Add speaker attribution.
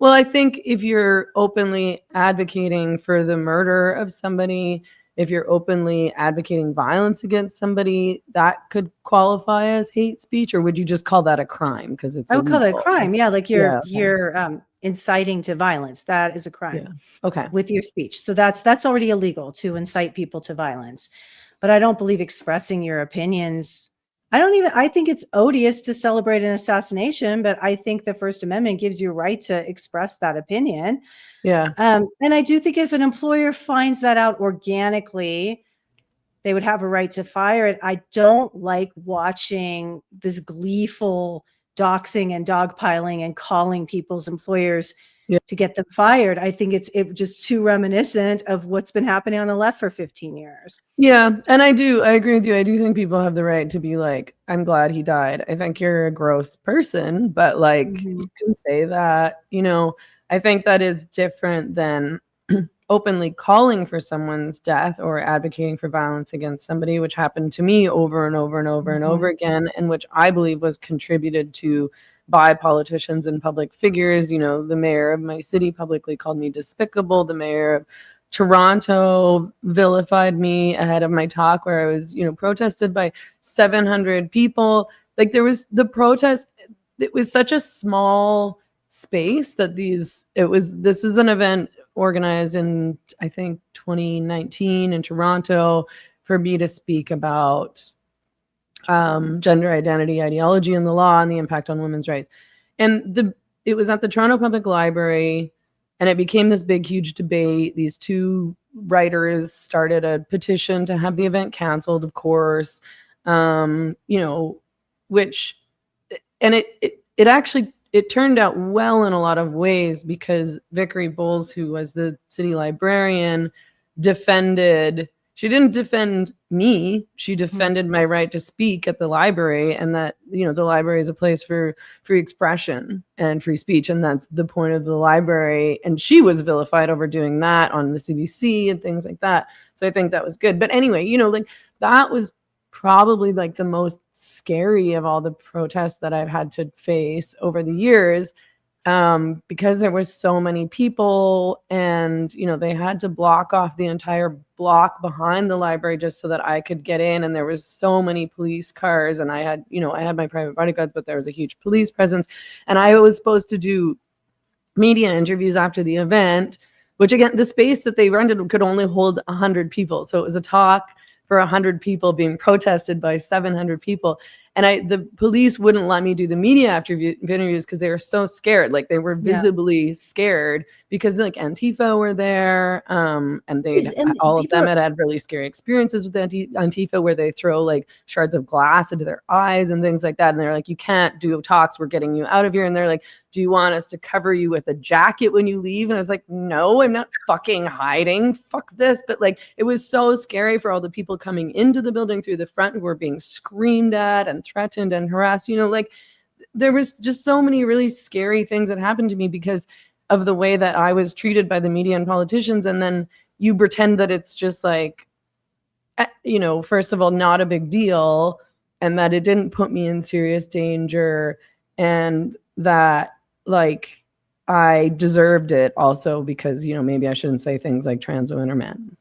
Speaker 1: Well, I think if you're openly advocating for the murder of somebody, if you're openly advocating violence against somebody, that could qualify as hate speech, or would you just call that a crime because it's
Speaker 2: I would call that a
Speaker 1: illegal?
Speaker 2: crime. Yeah, like
Speaker 1: Yeah.
Speaker 2: you're inciting to violence. That is a crime.
Speaker 1: Yeah. Okay.
Speaker 2: With your speech. So that's already illegal, to incite people to violence. But I don't believe expressing your opinions. I think it's odious to celebrate an assassination, but I think the First Amendment gives you a right to express that opinion.
Speaker 1: Yeah.
Speaker 2: And I do think if an employer finds that out organically, they would have a right to fire it. I don't like watching this gleeful doxing and dogpiling and calling people's employers to get them fired. I think it's just too reminiscent of what's been happening on the left for 15 years.
Speaker 1: Yeah. And I agree with you. I do think people have the right to be like, I'm glad he died. I think you're a gross person, but like, you can say that, I think that is different than openly calling for someone's death or advocating for violence against somebody, which happened to me over and over and over and over again, and which I believe was contributed to by politicians and public figures. The mayor of my city publicly called me despicable. The mayor of Toronto vilified me ahead of my talk where I was, protested by 700 people. Like there was the protest. It was such a small space that this was an event organized in, I think, 2019 in Toronto for me to speak about gender identity, ideology in the law, and the impact on women's rights. And it was at the Toronto Public Library, and it became this big, huge debate. These two writers started a petition to have the event canceled, of course, it turned out well in a lot of ways because Vickery Bowles, who was the city librarian, she didn't defend me. She defended my right to speak at the library, and that, the library is a place for free expression and free speech. And that's the point of the library. And she was vilified over doing that on the CBC and things like that. So I think that was good. But anyway, that was probably like the most scary of all the protests that I've had to face over the years, because there was so many people, and they had to block off the entire block behind the library just so that I could get in, and there was so many police cars, and I had my private bodyguards, but there was a huge police presence, and I was supposed to do media interviews after the event, which again, the space that they rented could only hold 100 people, so it was a talk for 100 people being protested by 700 people. And the police wouldn't let me do the media interviews because they were so scared. Like they were visibly scared because like Antifa were there. And all of them had really scary experiences with Antifa where they throw like shards of glass into their eyes and things like that. And they're like, you can't do talks. We're getting you out of here. And they're like, do you want us to cover you with a jacket when you leave? And I was like, no, I'm not fucking hiding. Fuck this. But like, it was so scary for all the people coming into the building through the front who were being screamed at and threatened and harassed. Like there was just so many really scary things that happened to me because of the way that I was treated by the media and politicians. And then you pretend that it's just like, first of all, not a big deal, and that it didn't put me in serious danger, and that like I deserved it also because, maybe I shouldn't say things like trans women or men.